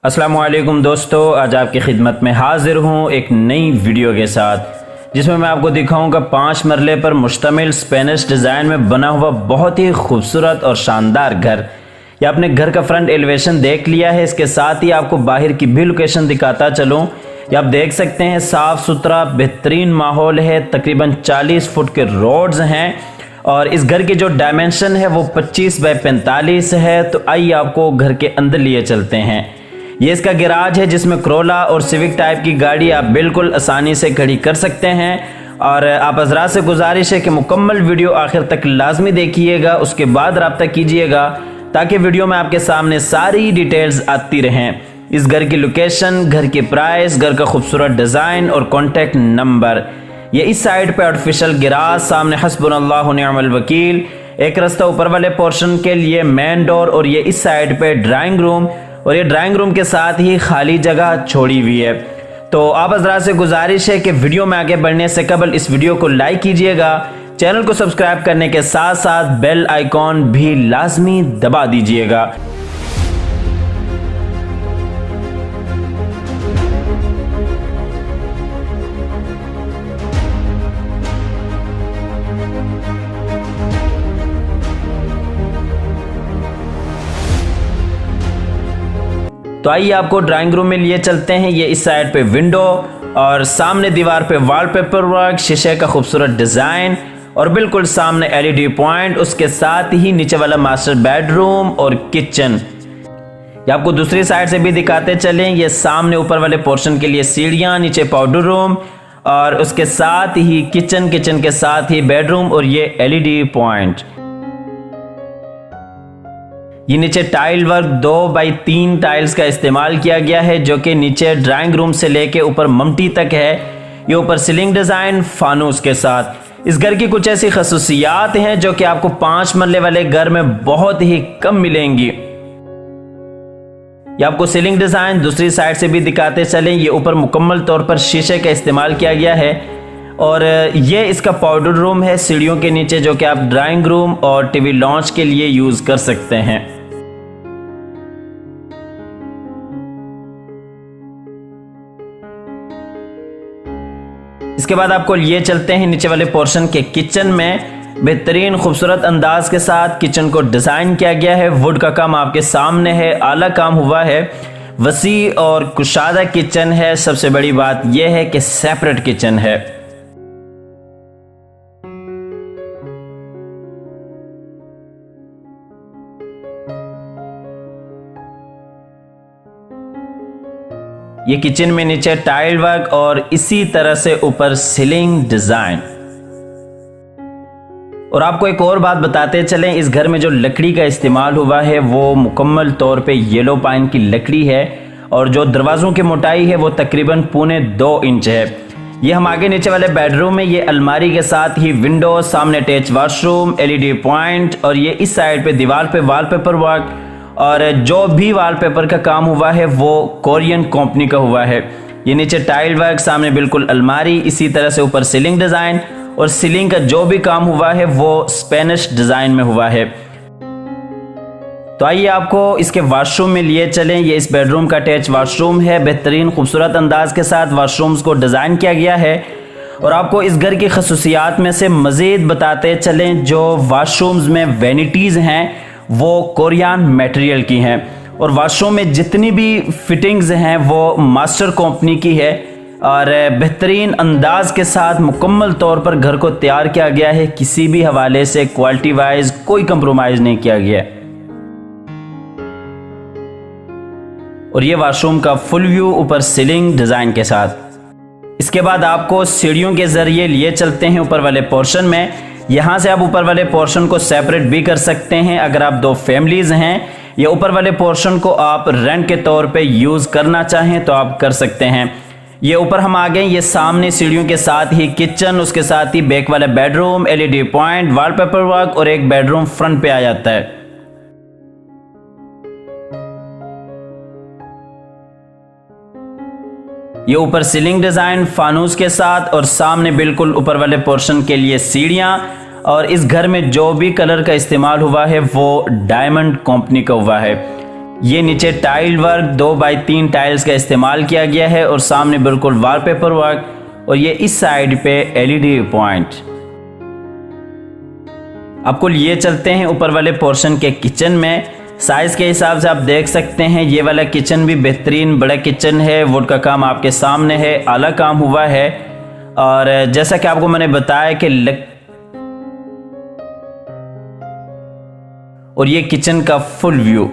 अस्सलामुअलैकुम दोस्तों, आज आपकी खिदमत में हाजिर हूँ एक नई वीडियो के साथ जिसमें मैं आपको दिखाऊंगा 5 मरले पर मुश्तमिल स्पेनिश डिज़ाइन में बना हुआ बहुत ही खूबसूरत और शानदार घर। ये आपने घर का फ्रंट एलिवेशन देख लिया है, इसके साथ ही आपको बाहर की भी लोकेशन दिखाता चलूँ। ये आप देख सकते हैं साफ़ सुथरा बेहतरीन माहौल है, तकरीबन 40 फुट के रोड्स हैं और इस घर की जो डायमेंशन है वो 25 बाय 45 है। तो आइए आपको घर के अंदर लिए चलते हैं। ये इसका गैराज है जिसमें क्रोला और सिविक टाइप की गाड़ी आप बिल्कुल आसानी से खड़ी कर सकते हैं। और आप हज़रात से गुजारिश है कि मुकम्मल वीडियो आखिर तक लाजमी देखिएगा, उसके बाद रब्ता कीजिएगा ताकि वीडियो में आपके सामने सारी डिटेल्स आती रहें। इस घर की लोकेशन, घर की प्राइस, घर का खूबसूरत डिज़ाइन और कॉन्टेक्ट नंबर। ये इस साइड पे आर्टिफिशियल गैराज, सामने हस्बुनल्लाहु व निअमल वकील, एक रास्ता ऊपर वाले पोर्शन के लिए मेन डोर और ये इस साइड पे ड्राइंग रूम और ये ड्राइंग रूम के साथ ही खाली जगह छोड़ी हुई है। तो आप हज़रात से गुजारिश है कि वीडियो में आगे बढ़ने से कबल इस वीडियो को लाइक कीजिएगा, चैनल को सब्सक्राइब करने के साथ साथ बेल आइकॉन भी लाजमी दबा दीजिएगा। तो आइए आपको ड्राइंग रूम में लिए चलते हैं। ये इस साइड पे विंडो और सामने दीवार पे वॉलपेपर वर्क, शीशे का खूबसूरत डिज़ाइन और बिल्कुल सामने एलईडी पॉइंट, उसके साथ ही नीचे वाला मास्टर बेडरूम और किचन। ये आपको दूसरी साइड से भी दिखाते चलें। ये सामने ऊपर वाले पोर्शन के लिए सीढ़ियाँ, नीचे पाउडर रूम और उसके साथ ही किचन के साथ ही बेडरूम और ये एलईडी पॉइंट। ये नीचे टाइल वर्क 2 बाई 3 टाइल्स का इस्तेमाल किया गया है जो कि नीचे ड्राइंग रूम से लेके ऊपर ममटी तक है। ये ऊपर सीलिंग डिज़ाइन फानूस के साथ। इस घर की कुछ ऐसी खसूसियात हैं जो कि आपको 5 मरले वाले घर में बहुत ही कम मिलेंगी। ये आपको सीलिंग डिज़ाइन दूसरी साइड से भी दिखाते चलें। ये ऊपर मुकम्मल तौर पर शीशे का इस्तेमाल किया गया है और ये इसका पाउडर रूम है सीढ़ियों के नीचे, जो कि आप ड्राइंग रूम और टीवी लॉन्च के लिए यूज़ कर सकते हैं। इसके बाद आपको लिए चलते हैं नीचे वाले पोर्शन के किचन में। बेहतरीन खूबसूरत अंदाज के साथ किचन को डिज़ाइन किया गया है। वुड का काम आपके सामने है, आला काम हुआ है, वसी और कुशादा किचन है। सबसे बड़ी बात यह है कि सेपरेट किचन है। ये किचन में नीचे टाइल वर्क और इसी तरह से ऊपर सीलिंग डिजाइन। और आपको एक और बात बताते चलें, इस घर में जो लकड़ी का इस्तेमाल हुआ है वो मुकम्मल तौर पे येलो पाइन की लकड़ी है और जो दरवाज़ों की मोटाई है वो तकरीबन 1.25 इंच है। ये हम आगे नीचे वाले बेडरूम में, ये अलमारी के साथ ही विंडो, सामने अटैच वॉशरूम, एलईडी पॉइंट और ये इस साइड पे दीवार पे वॉलपेपर वर्क और जो भी वॉलपेपर का काम हुआ है वो कोरियन कंपनी का हुआ है। ये नीचे टाइल वर्क, सामने बिल्कुल अलमारी, इसी तरह से ऊपर सीलिंग डिज़ाइन और सीलिंग का जो भी काम हुआ है वो स्पेनिश डिज़ाइन में हुआ है। तो आइए आपको इसके वॉशरूम में लिए चलें। ये इस बेडरूम का अटैच वॉशरूम है। बेहतरीन खूबसूरत अंदाज के साथ वॉशरूम्स को डिज़ाइन किया गया है और आपको इस घर की खसूसियात में से मज़ीद बताते चलें। जो वॉशरूम्स में वैनिटीज़ हैं वो कोरियन मटेरियल की हैं और वॉशरूम में जितनी भी फिटिंग्स हैं वो मास्टर कंपनी की है और बेहतरीन अंदाज के साथ मुकम्मल तौर पर घर को तैयार किया गया है। किसी भी हवाले से क्वालिटी वाइज कोई कंप्रोमाइज़ नहीं किया गया। और ये वॉशरूम का फुल व्यू ऊपर सीलिंग डिज़ाइन के साथ। इसके बाद आपको सीढ़ियों के ज़रिए लिए चलते हैं ऊपर वाले पोर्शन में। यहाँ से आप ऊपर वाले पोर्शन को सेपरेट भी कर सकते हैं अगर आप 2 फैमिलीज़ हैं, या ऊपर वाले पोर्शन को आप रेंट के तौर पे यूज़ करना चाहें तो आप कर सकते हैं। ये ऊपर हम आ गए, ये सामने सीढ़ियों के साथ ही किचन, उसके साथ ही बैक वाला bedroom, LED point, wallpaper work और एक बेडरूम फ्रंट पे आ जाता है। ये ऊपर सीलिंग डिज़ाइन फानूस के साथ और सामने बिल्कुल ऊपर वाले पोर्शन के लिए सीढ़ियाँ और इस घर में जो भी कलर का इस्तेमाल हुआ है वो डायमंड कंपनी का हुआ है। ये नीचे टाइल वर्क 2x3 टाइल्स का इस्तेमाल किया गया है और सामने बिल्कुल वॉलपेपर वर्क और ये इस साइड पे एलईडी पॉइंट। आपको लिए चलते हैं ऊपर वाले पोर्शन के किचन में। साइज के हिसाब से आप देख सकते हैं ये वाला किचन भी बेहतरीन बड़ा किचन है। वुड का काम आपके सामने है, आला काम हुआ है और जैसा कि आपको मैंने बताया कि और ये किचन का फुल व्यू।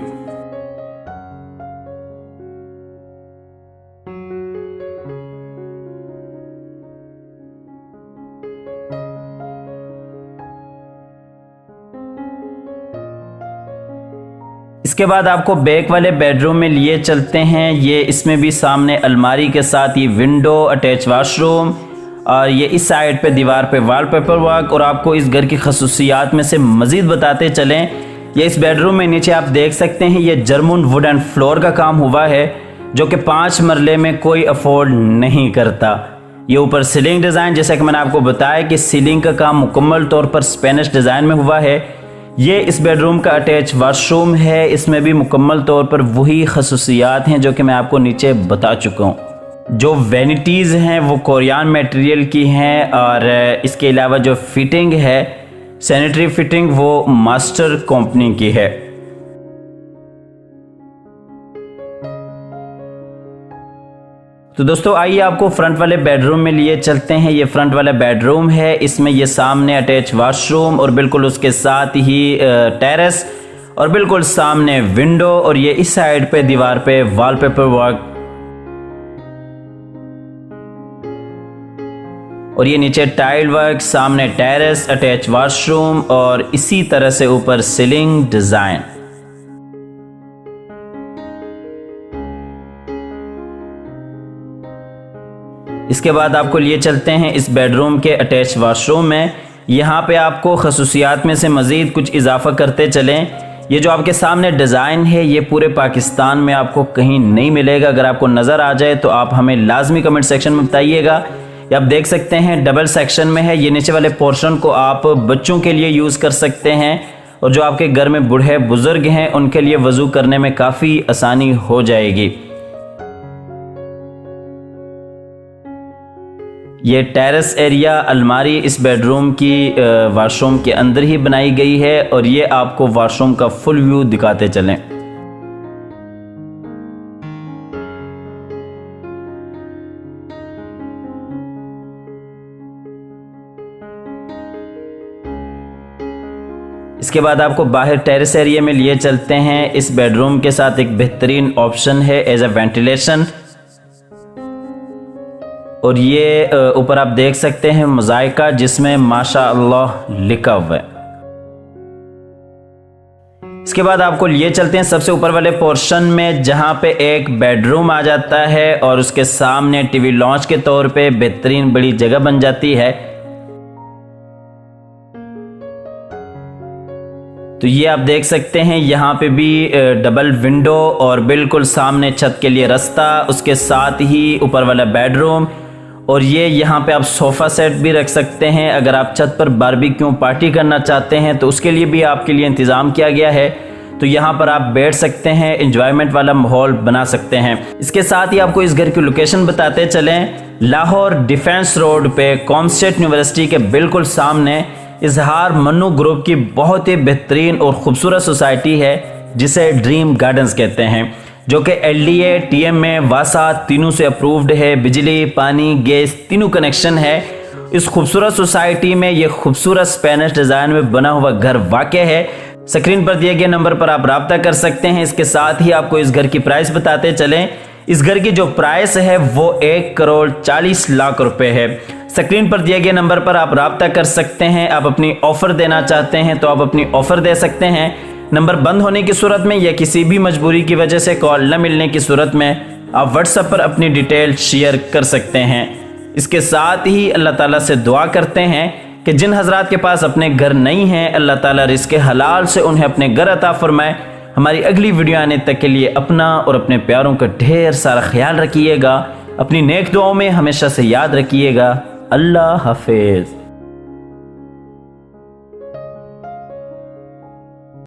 इसके बाद आपको बैक वाले बेडरूम में लिए चलते हैं। ये इसमें भी सामने अलमारी के साथ ये विंडो, अटैच वॉशरूम और ये इस साइड पे दीवार पे वॉलपेपर वर्क। और आपको इस घर की खसूसियात में से मज़ीद बताते चलें, ये इस बेडरूम में नीचे आप देख सकते हैं ये जर्मन वुड एंड फ्लोर का काम हुआ है जो कि 5 मरले में कोई अफोर्ड नहीं करता। ये ऊपर सीलिंग डिज़ाइन, जैसा कि मैंने आपको बताया कि सीलिंग का काम मुकम्मल तौर पर स्पेनिश डिज़ाइन में हुआ है। ये इस बेडरूम का अटैच वॉशरूम है, इसमें भी मुकम्मल तौर पर वही खसूसियात हैं जो कि मैं आपको नीचे बता चुका हूँ। जो वैनिटीज़ हैं वो कोरियन मटेरियल की हैं और इसके अलावा जो फिटिंग है सैनिटरी फिटिंग वो मास्टर कंपनी की है। तो दोस्तों आइए आपको फ्रंट वाले बेडरूम में लिए चलते हैं। ये फ्रंट वाला बेडरूम है, इसमें ये सामने अटैच वॉशरूम और बिल्कुल उसके साथ ही टेरेस और बिल्कुल सामने विंडो और ये इस साइड पे दीवार पे वॉलपेपर वर्क और ये नीचे टाइल वर्क, सामने टेरेस, अटैच वॉशरूम और इसी तरह से ऊपर सीलिंग डिजाइन। इसके बाद आपको लिए चलते हैं इस बेडरूम के अटैच वॉशरूम में। यहाँ पे आपको खसूसियात में से मज़ीद कुछ इजाफा करते चलें। ये जो आपके सामने डिज़ाइन है ये पूरे पाकिस्तान में आपको कहीं नहीं मिलेगा। अगर आपको नज़र आ जाए तो आप हमें लाजमी कमेंट सेक्शन में बताइएगा। ये आप देख सकते हैं डबल सेक्शन में है। ये नीचे वाले पोर्शन को आप बच्चों के लिए यूज़ कर सकते हैं और जो आपके घर में बूढ़े बुज़ुर्ग हैं उनके लिए वज़ू करने में काफ़ी आसानी हो जाएगी। ये टेरेस एरिया अलमारी इस बेडरूम की वॉशरूम के अंदर ही बनाई गई है और ये आपको वॉशरूम का फुल व्यू दिखाते चलें। इसके बाद आपको बाहर टेरेस एरिया में लिए चलते हैं। इस बेडरूम के साथ एक बेहतरीन ऑप्शन है एज अ वेंटिलेशन और ये ऊपर आप देख सकते हैं मोज़ाइका जिसमें माशाअल्लाह लिखा हुआ है। इसके बाद आपको लिए चलते हैं सबसे ऊपर वाले पोर्शन में जहां पे एक बेडरूम आ जाता है और उसके सामने टीवी लॉन्च के तौर पे बेहतरीन बड़ी जगह बन जाती है। तो ये आप देख सकते हैं यहाँ पे भी डबल विंडो और बिल्कुल सामने छत के लिए रास्ता, उसके साथ ही ऊपर वाला बेडरूम और ये यहाँ पे आप सोफ़ा सेट भी रख सकते हैं। अगर आप छत पर बारबेक्यू पार्टी करना चाहते हैं तो उसके लिए भी आपके लिए इंतज़ाम किया गया है। तो यहाँ पर आप बैठ सकते हैं, एंजॉयमेंट वाला माहौल बना सकते हैं। इसके साथ ही आपको इस घर की लोकेशन बताते चलें। लाहौर डिफेंस रोड पे कॉमस्टेट यूनिवर्सिटी के बिल्कुल सामने इजहार मन्नू ग्रुप की बहुत ही बेहतरीन और ख़ूबसूरत सोसाइटी है जिसे ड्रीम गार्डन्स कहते हैं, जो कि LDA TMA वासा तीनों से अप्रूव्ड है। बिजली, पानी, गैस तीनों कनेक्शन है। इस खूबसूरत सोसाइटी में ये खूबसूरत स्पेनिश डिज़ाइन में बना हुआ घर वाक़ है। स्क्रीन पर दिए गए नंबर पर आप रब्ता कर सकते हैं। इसके साथ ही आपको इस घर की प्राइस बताते चलें। इस घर की जो प्राइस है वो 1,40,00,000 रुपए है। स्क्रीन पर दिए गए नंबर पर आप रब्ता कर सकते हैं। आप अपनी ऑफ़र देना चाहते हैं तो आप अपनी ऑफ़र दे सकते हैं। नंबर बंद होने की सूरत में या किसी भी मजबूरी की वजह से कॉल न मिलने की सूरत में आप व्हाट्सएप पर अपनी डिटेल शेयर कर सकते हैं। इसके साथ ही अल्लाह ताला से दुआ करते हैं कि जिन हजरात के पास अपने घर नहीं हैं, अल्लाह ताला रिज़्क़ हलाल से उन्हें अपने घर अता फरमाए। हमारी अगली वीडियो आने तक के लिए अपना और अपने प्यारों का ढेर सारा ख्याल रखिएगा। अपनी नेक दुआओं में हमेशा से याद रखिएगा। अल्लाह हाफिज़।